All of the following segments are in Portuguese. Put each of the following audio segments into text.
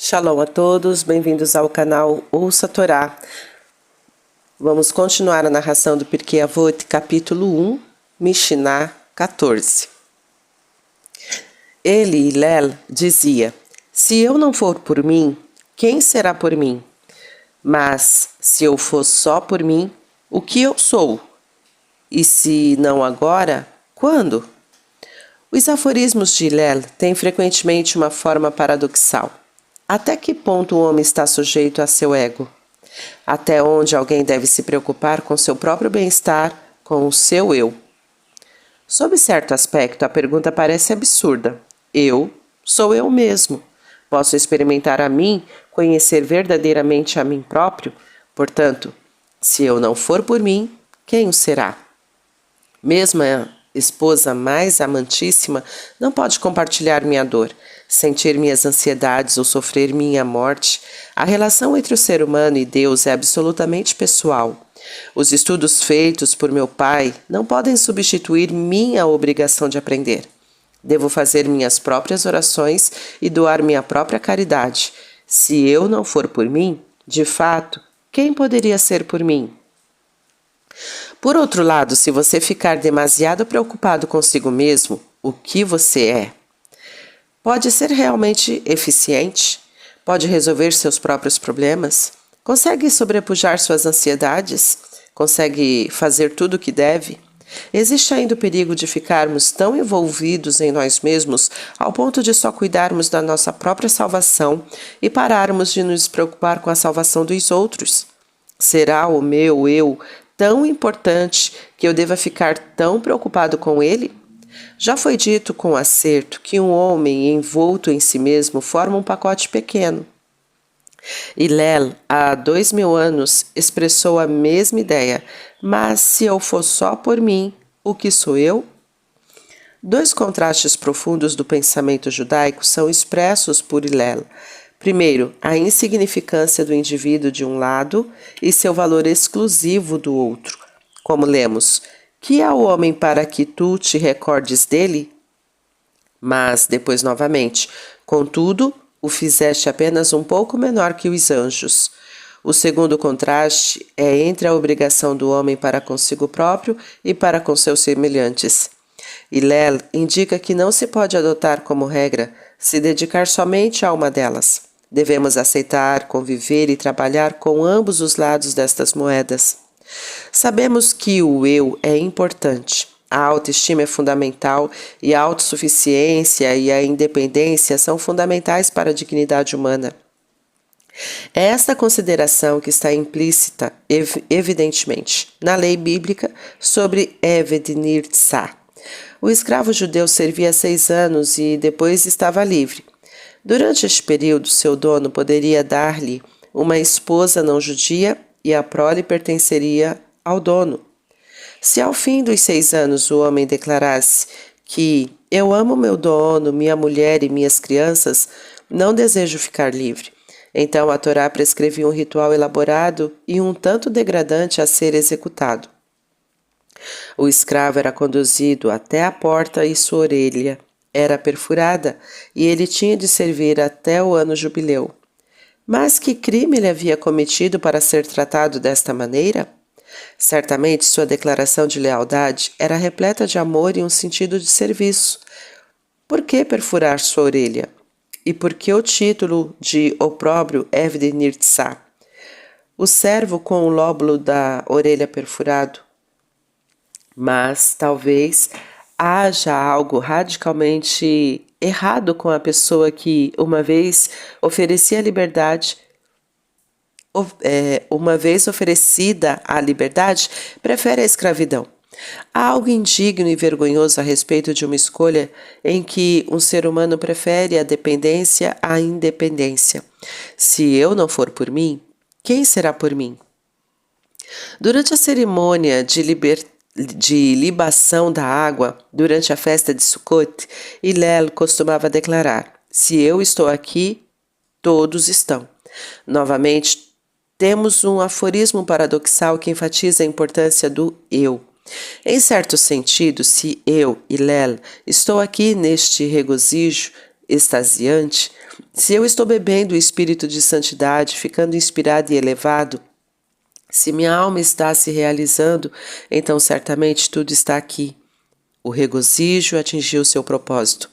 Shalom a todos, bem-vindos ao canal Ouça a Torá. Vamos continuar a narração do Pirkei Avot, capítulo 1, Mishnah 14. Ele, Hillel, dizia: se eu não for por mim, quem será por mim? Mas, se eu for só por mim, o que eu sou? E se não agora, quando? Os aforismos de Hillel têm frequentemente uma forma paradoxal. Até que ponto o homem está sujeito a seu ego? Até onde alguém deve se preocupar com seu próprio bem-estar, com o seu eu? Sob certo aspecto, a pergunta parece absurda. Eu sou eu mesmo. Posso experimentar a mim, conhecer verdadeiramente a mim próprio? Portanto, se eu não for por mim, quem o será? Mesmo a esposa mais amantíssima não pode compartilhar minha dor, sentir minhas ansiedades ou sofrer minha morte. A relação entre o ser humano e Deus é absolutamente pessoal. Os estudos feitos por meu pai não podem substituir minha obrigação de aprender. Devo fazer minhas próprias orações e doar minha própria caridade. Se eu não for por mim, de fato, quem poderia ser por mim? Por outro lado, se você ficar demasiado preocupado consigo mesmo, o que você é? Pode ser realmente eficiente? Pode resolver seus próprios problemas? Consegue sobrepujar suas ansiedades? Consegue fazer tudo o que deve? Existe ainda o perigo de ficarmos tão envolvidos em nós mesmos ao ponto de só cuidarmos da nossa própria salvação e pararmos de nos preocupar com a salvação dos outros? Será o meu eu tão importante que eu deva ficar tão preocupado com ele? Já foi dito com acerto que um homem envolto em si mesmo forma um pacote pequeno. Hillel, há 2000 anos, expressou a mesma ideia, mas se eu for só por mim, o que sou eu? Dois contrastes profundos do pensamento judaico são expressos por Hillel. Primeiro, a insignificância do indivíduo de um lado e seu valor exclusivo do outro. Como lemos: que é o homem para que tu te recordes dele? Mas, depois novamente, contudo, o fizeste apenas um pouco menor que os anjos. O segundo contraste é entre a obrigação do homem para consigo próprio e para com seus semelhantes. Hillel indica que não se pode adotar como regra se dedicar somente a uma delas. Devemos aceitar, conviver e trabalhar com ambos os lados destas moedas. Sabemos que o eu é importante. A autoestima é fundamental e a autossuficiência e a independência são fundamentais para a dignidade humana. É esta consideração que está implícita, evidentemente, na lei bíblica sobre Eved Nirtzah. O escravo judeu servia 6 anos e depois estava livre. Durante este período, seu dono poderia dar-lhe uma esposa não judia e a prole pertenceria ao dono. Se ao fim dos 6 anos o homem declarasse que eu amo meu dono, minha mulher e minhas crianças, não desejo ficar livre, então a Torá prescrevia um ritual elaborado e um tanto degradante a ser executado. O escravo era conduzido até a porta e sua orelha era perfurada e ele tinha de servir até o ano jubileu. Mas que crime ele havia cometido para ser tratado desta maneira? Certamente sua declaração de lealdade era repleta de amor e um sentido de serviço. Por que perfurar sua orelha? E por que o título de opróbrio Eved Nirtzah? O servo com o lóbulo da orelha perfurado? Mas talvez haja algo radicalmente errado com a pessoa que, uma vez oferecida a liberdade, prefere a escravidão. Há algo indigno e vergonhoso a respeito de uma escolha em que um ser humano prefere a dependência à independência. Se eu não for por mim, quem será por mim? Durante a cerimônia de libação da água, durante a festa de Sukkot, Hillel costumava declarar: se eu estou aqui, todos estão. Novamente, temos um aforismo paradoxal que enfatiza a importância do eu. Em certo sentido, se eu, Hillel, estou aqui neste regozijo, extasiante, se eu estou bebendo o espírito de santidade, ficando inspirado e elevado, se minha alma está se realizando, então certamente tudo está aqui. O regozijo atingiu seu propósito.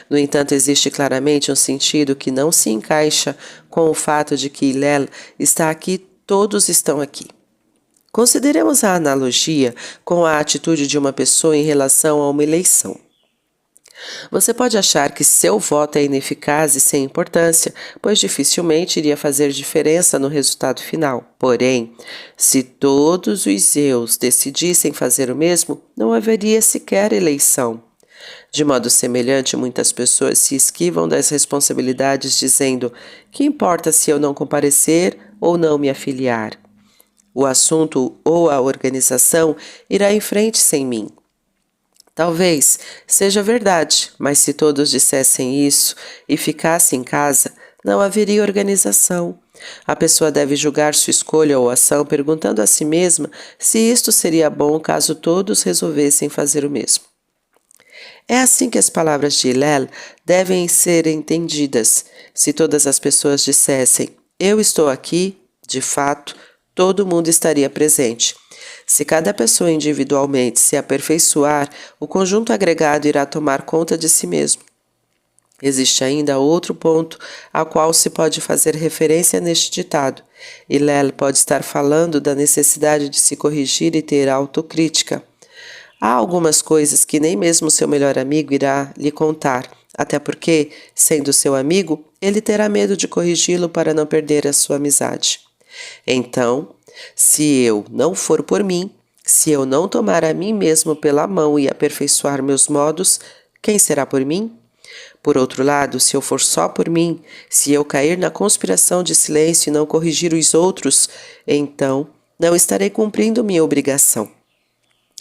No entanto, existe claramente um sentido que não se encaixa com o fato de que Hillel está aqui, todos estão aqui. Consideremos a analogia com a atitude de uma pessoa em relação a uma eleição. Você pode achar que seu voto é ineficaz e sem importância, pois dificilmente iria fazer diferença no resultado final. Porém, se todos os eus decidissem fazer o mesmo, não haveria sequer eleição. De modo semelhante, muitas pessoas se esquivam das responsabilidades dizendo: que importa se eu não comparecer ou não me afiliar? O assunto ou a organização irá em frente sem mim. Talvez seja verdade, mas se todos dissessem isso e ficassem em casa, não haveria organização. A pessoa deve julgar sua escolha ou ação perguntando a si mesma se isto seria bom caso todos resolvessem fazer o mesmo. É assim que as palavras de Hillel devem ser entendidas. Se todas as pessoas dissessem: eu estou aqui, de fato, todo mundo estaria presente. Se cada pessoa individualmente se aperfeiçoar, o conjunto agregado irá tomar conta de si mesmo. Existe ainda outro ponto ao qual se pode fazer referência neste ditado. Hillel pode estar falando da necessidade de se corrigir e ter autocrítica. Há algumas coisas que nem mesmo seu melhor amigo irá lhe contar, até porque, sendo seu amigo, ele terá medo de corrigi-lo para não perder a sua amizade. Então, se eu não for por mim, se eu não tomar a mim mesmo pela mão e aperfeiçoar meus modos, quem será por mim? Por outro lado, se eu for só por mim, se eu cair na conspiração de silêncio e não corrigir os outros, então não estarei cumprindo minha obrigação.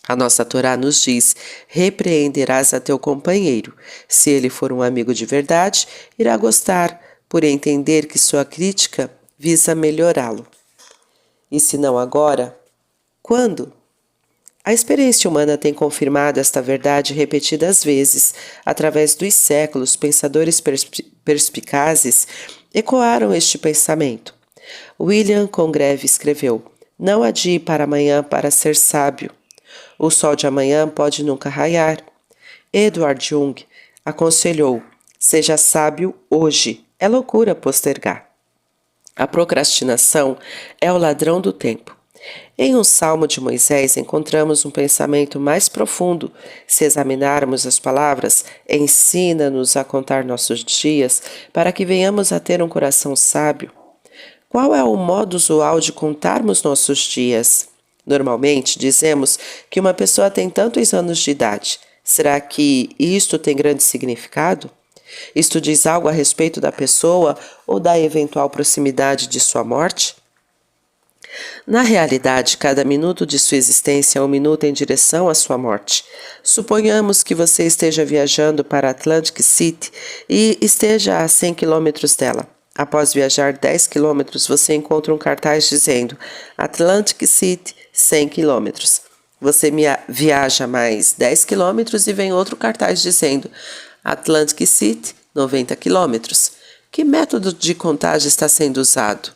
A nossa Torá nos diz: repreenderás a teu companheiro. Se ele for um amigo de verdade, irá gostar, por entender que sua crítica visa melhorá-lo. E se não agora, quando? A experiência humana tem confirmado esta verdade repetidas vezes. Através dos séculos, pensadores perspicazes ecoaram este pensamento. William Congreve escreveu: não adie para amanhã para ser sábio. O sol de amanhã pode nunca raiar. Edward Jung aconselhou: seja sábio hoje, é loucura postergar. A procrastinação é o ladrão do tempo. Em um salmo de Moisés encontramos um pensamento mais profundo. Se examinarmos as palavras, ensina-nos a contar nossos dias para que venhamos a ter um coração sábio. Qual é o modo usual de contarmos nossos dias? Normalmente dizemos que uma pessoa tem tantos anos de idade. Será que isto tem grande significado? Isto diz algo a respeito da pessoa ou da eventual proximidade de sua morte? Na realidade, cada minuto de sua existência é um minuto em direção à sua morte. Suponhamos que você esteja viajando para Atlantic City e esteja a 100 quilômetros dela. Após viajar 10 quilômetros, você encontra um cartaz dizendo Atlantic City, 100 quilômetros. Você viaja mais 10 quilômetros e vem outro cartaz dizendo Atlantic City, 90 quilômetros. Que método de contagem está sendo usado?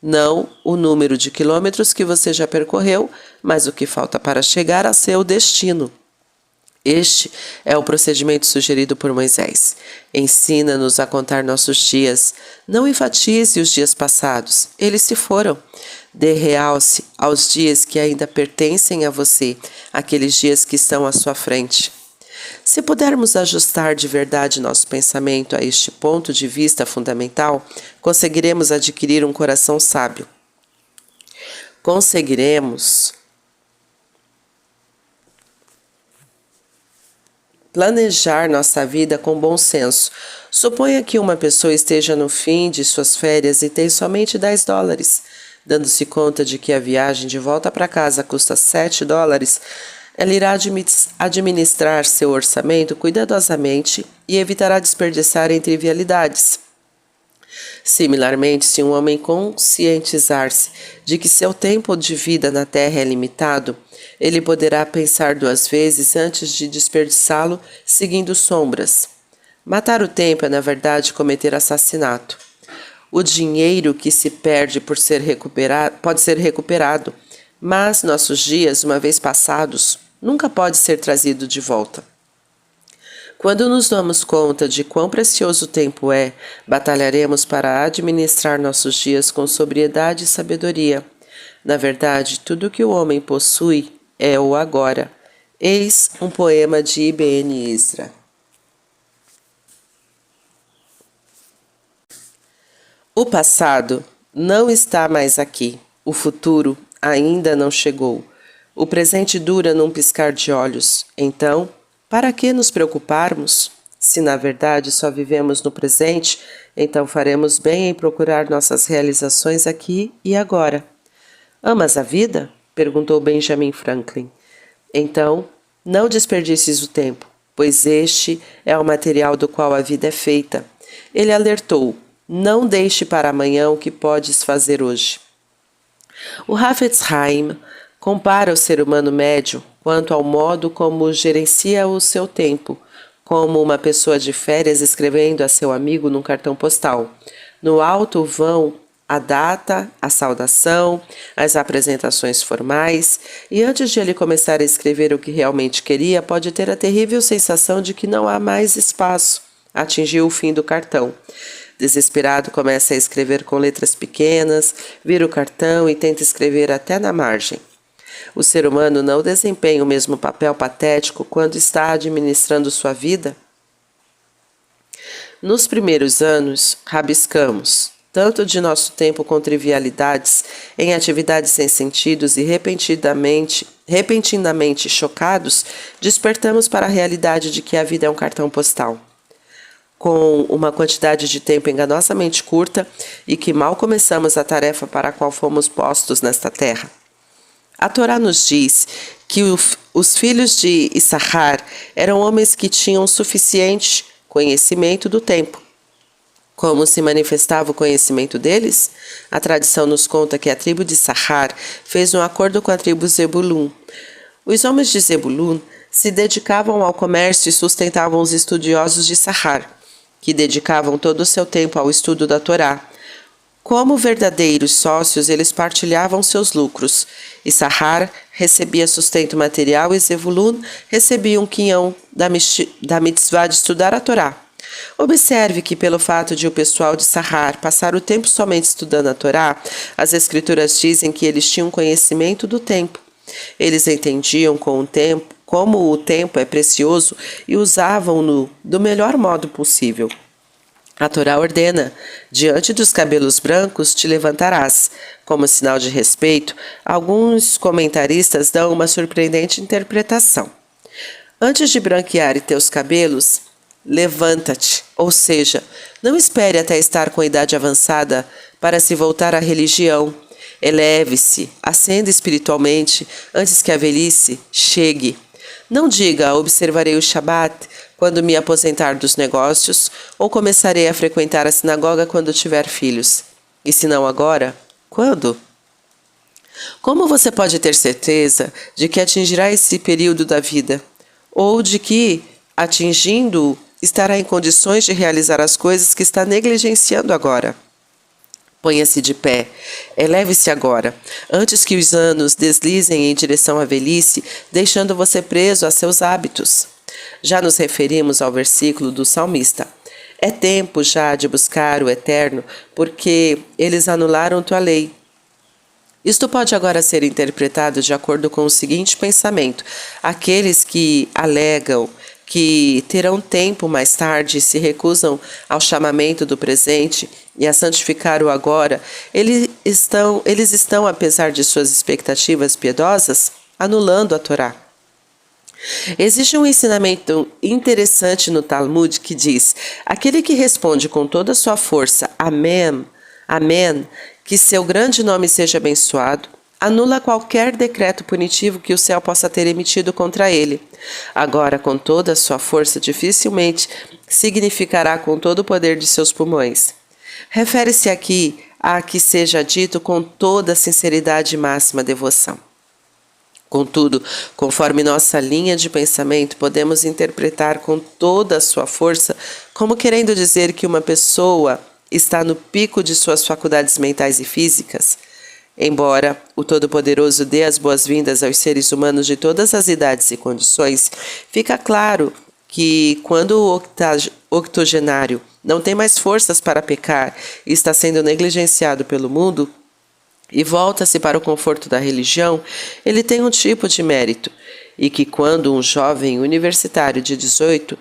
Não o número de quilômetros que você já percorreu, mas o que falta para chegar a seu destino. Este é o procedimento sugerido por Moisés. Ensina-nos a contar nossos dias. Não enfatize os dias passados, eles se foram. Dê realce aos dias que ainda pertencem a você, aqueles dias que estão à sua frente. Se pudermos ajustar de verdade nosso pensamento a este ponto de vista fundamental, conseguiremos adquirir um coração sábio. Conseguiremos planejar nossa vida com bom senso. Suponha que uma pessoa esteja no fim de suas férias e tem somente $10. Dando-se conta de que a viagem de volta para casa custa $7, ela irá administrar seu orçamento cuidadosamente e evitará desperdiçar em trivialidades. Similarmente, se um homem conscientizar-se de que seu tempo de vida na Terra é limitado, ele poderá pensar 2 vezes antes de desperdiçá-lo seguindo sombras. Matar o tempo é, na verdade, cometer assassinato. O dinheiro que se perde por ser recuperado, pode ser recuperado, mas nossos dias, uma vez passados, nunca pode ser trazido de volta. Quando nos damos conta de quão precioso o tempo é, batalharemos para administrar nossos dias com sobriedade e sabedoria. Na verdade, tudo que o homem possui é o agora. Eis um poema de Ibn Isra. O passado não está mais aqui. O futuro ainda não chegou. O presente dura num piscar de olhos. Então, para que nos preocuparmos? Se na verdade só vivemos no presente, então faremos bem em procurar nossas realizações aqui e agora. Amas a vida? Perguntou Benjamin Franklin. Então, não desperdices o tempo, pois este é o material do qual a vida é feita. Ele alertou: não deixe para amanhã o que podes fazer hoje. O Hafetz Haim compara o ser humano médio quanto ao modo como gerencia o seu tempo, como uma pessoa de férias escrevendo a seu amigo num cartão postal. No alto vão a data, a saudação, as apresentações formais, e antes de ele começar a escrever o que realmente queria, pode ter a terrível sensação de que não há mais espaço. Atingiu o fim do cartão. Desesperado, começa a escrever com letras pequenas, vira o cartão e tenta escrever até na margem. O ser humano não desempenha o mesmo papel patético quando está administrando sua vida? Nos primeiros anos, rabiscamos, tanto de nosso tempo com trivialidades, em atividades sem sentidos e repentinamente chocados, despertamos para a realidade de que a vida é um cartão postal. Com uma quantidade de tempo enganosamente curta e que mal começamos a tarefa para a qual fomos postos nesta terra. A Torá nos diz que os filhos de Issachar eram homens que tinham suficiente conhecimento do tempo. Como se manifestava o conhecimento deles? A tradição nos conta que a tribo de Issachar fez um acordo com a tribo Zebulun. Os homens de Zebulun se dedicavam ao comércio e sustentavam os estudiosos de Issachar, que dedicavam todo o seu tempo ao estudo da Torá. Como verdadeiros sócios, eles partilhavam seus lucros. Issachar recebia sustento material e Zebulun recebia um quinhão da mitzvah de estudar a Torá. Observe que, pelo fato de o pessoal de Issachar passar o tempo somente estudando a Torá, as escrituras dizem que eles tinham conhecimento do tempo. Eles entendiam como o tempo é precioso e usavam-no do melhor modo possível. A Torá ordena: diante dos cabelos brancos te levantarás. Como sinal de respeito, alguns comentaristas dão uma surpreendente interpretação. Antes de branquear teus cabelos, levanta-te, ou seja, não espere até estar com idade avançada para se voltar à religião. Eleve-se, ascenda espiritualmente antes que a velhice chegue. Não diga: observarei o Shabat quando me aposentar dos negócios, ou começarei a frequentar a sinagoga quando tiver filhos. E se não agora, quando? Como você pode ter certeza de que atingirá esse período da vida? Ou de que, atingindo-o, estará em condições de realizar as coisas que está negligenciando agora? Ponha-se de pé, eleve-se agora, antes que os anos deslizem em direção à velhice, deixando você preso a seus hábitos. Já nos referimos ao versículo do salmista. É tempo já de buscar o eterno, porque eles anularam tua lei. Isto pode agora ser interpretado de acordo com o seguinte pensamento: aqueles que alegam que terão tempo mais tarde e se recusam ao chamamento do presente e a santificar o agora, eles estão, apesar de suas expectativas piedosas, anulando a Torá. Existe um ensinamento interessante no Talmud que diz: aquele que responde com toda a sua força, Amém, Amém, que seu grande nome seja abençoado, anula qualquer decreto punitivo que o céu possa ter emitido contra ele. Agora, com toda a sua força, dificilmente significará com todo o poder de seus pulmões. Refere-se aqui a que seja dito com toda a sinceridade e máxima devoção. Contudo, conforme nossa linha de pensamento, podemos interpretar com toda a sua força como querendo dizer que uma pessoa está no pico de suas faculdades mentais e físicas. Embora o Todo-Poderoso dê as boas-vindas aos seres humanos de todas as idades e condições, fica claro que quando o octogenário não tem mais forças para pecar e está sendo negligenciado pelo mundo, e volta-se para o conforto da religião, ele tem um tipo de mérito, e que quando um jovem universitário de 18,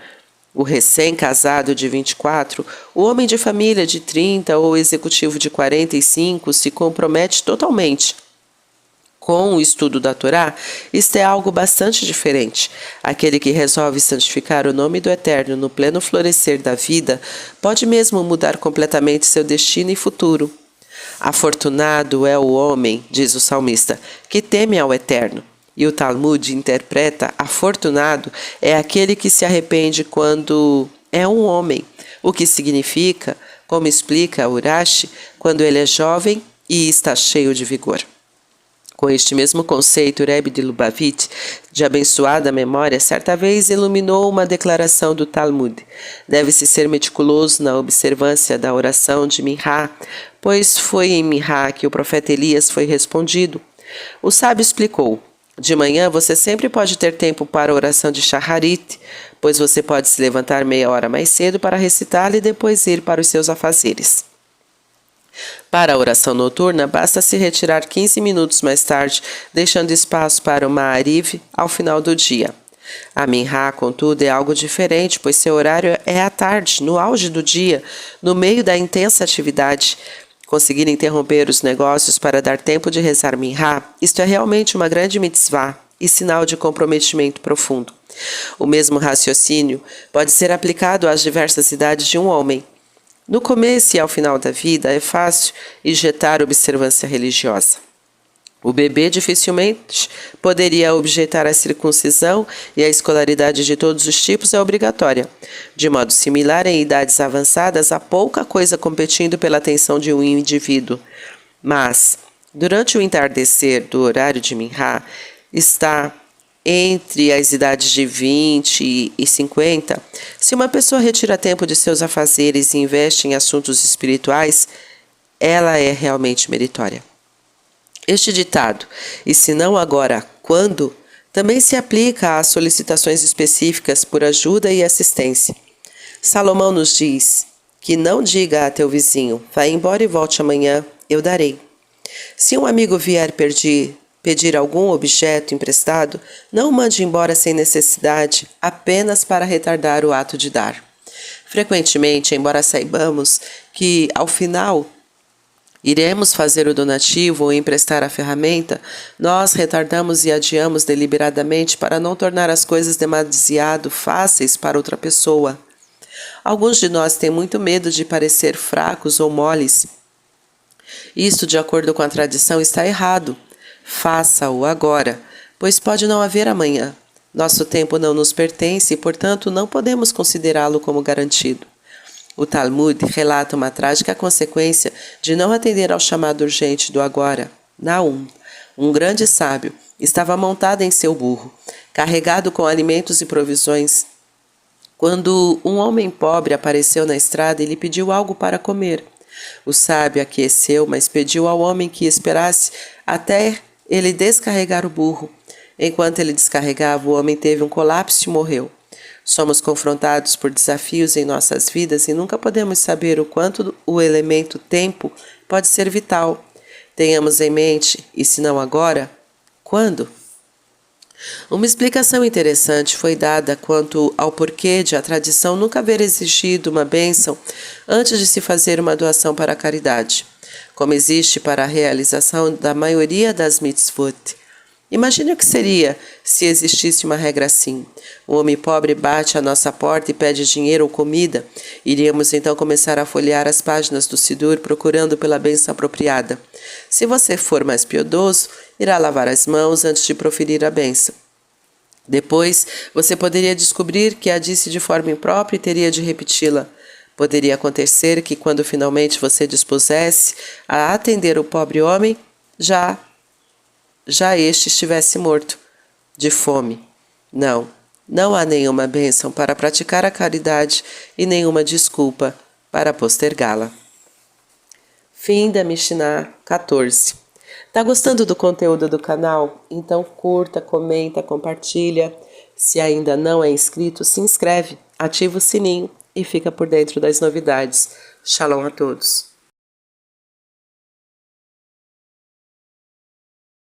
o recém-casado de 24, o homem de família de 30 ou o executivo de 45 se compromete totalmente com o estudo da Torá, isto é algo bastante diferente. Aquele que resolve santificar o nome do Eterno no pleno florescer da vida pode mesmo mudar completamente seu destino e futuro. Afortunado é o homem, diz o salmista, que teme ao Eterno. E o Talmud interpreta: afortunado é aquele que se arrepende quando é um homem, o que significa, como explica Urashi, quando ele é jovem e está cheio de vigor. Com este mesmo conceito, Rebbe de Lubavitch, de abençoada memória, certa vez iluminou uma declaração do Talmud. Deve-se ser meticuloso na observância da oração de Minhá, pois foi em Minhá que o profeta Elias foi respondido. O sábio explicou: de manhã você sempre pode ter tempo para a oração de Shacharit, pois você pode se levantar meia hora mais cedo para recitá-la e depois ir para os seus afazeres. Para a oração noturna, basta se retirar 15 minutos mais tarde, deixando espaço para o Ma'ariv ao final do dia. A Minhá, contudo, é algo diferente, pois seu horário é à tarde, no auge do dia, no meio da intensa atividade. Conseguir interromper os negócios para dar tempo de rezar Minhá, isto é realmente uma grande mitzvah e sinal de comprometimento profundo. O mesmo raciocínio pode ser aplicado às diversas idades de um homem. No começo e ao final da vida é fácil injetar observância religiosa. O bebê dificilmente poderia objetar a circuncisão e a escolaridade de todos os tipos é obrigatória. De modo similar, em idades avançadas, há pouca coisa competindo pela atenção de um indivíduo. Mas, durante o entardecer do horário de Minhá, está entre as idades de 20 e 50, se uma pessoa retira tempo de seus afazeres e investe em assuntos espirituais, ela é realmente meritória. Este ditado, e se não agora, quando, também se aplica às solicitações específicas por ajuda e assistência. Salomão nos diz que não diga a teu vizinho: vai embora e volte amanhã, eu darei. Se um amigo vier pedir algum objeto emprestado, não o mande embora sem necessidade, apenas para retardar o ato de dar. Frequentemente, embora saibamos que, ao final, iremos fazer o donativo ou emprestar a ferramenta, nós retardamos e adiamos deliberadamente para não tornar as coisas demasiado fáceis para outra pessoa. Alguns de nós têm muito medo de parecer fracos ou moles. Isto, de acordo com a tradição, está errado. Faça-o agora, pois pode não haver amanhã. Nosso tempo não nos pertence e, portanto, não podemos considerá-lo como garantido. O Talmud relata uma trágica consequência de não atender ao chamado urgente do agora. Naum, um grande sábio, estava montado em seu burro, carregado com alimentos e provisões, quando um homem pobre apareceu na estrada e lhe pediu algo para comer. O sábio aqueceu, mas pediu ao homem que esperasse até ele descarregar o burro. Enquanto ele descarregava, o homem teve um colapso e morreu. Somos confrontados por desafios em nossas vidas e nunca podemos saber o quanto o elemento tempo pode ser vital. Tenhamos em mente, e se não agora, quando? Uma explicação interessante foi dada quanto ao porquê de a tradição nunca haver exigido uma bênção antes de se fazer uma doação para a caridade, como existe para a realização da maioria das mitzvot. Imagine o que seria se existisse uma regra assim. Um homem pobre bate à nossa porta e pede dinheiro ou comida. Iríamos então começar a folhear as páginas do Sidur procurando pela bênção apropriada. Se você for mais piedoso, irá lavar as mãos antes de proferir a bênção. Depois, você poderia descobrir que a disse de forma imprópria e teria de repeti-la. Poderia acontecer que, quando finalmente você dispusesse a atender o pobre homem, já já este estivesse morto de fome. Não, não há nenhuma bênção para praticar a caridade e nenhuma desculpa para postergá-la. Fim da Mishnah 14. Tá gostando do conteúdo do canal? Então curta, comenta, compartilha. Se ainda não é inscrito, se inscreve, ativa o sininho e fica por dentro das novidades. Shalom a todos.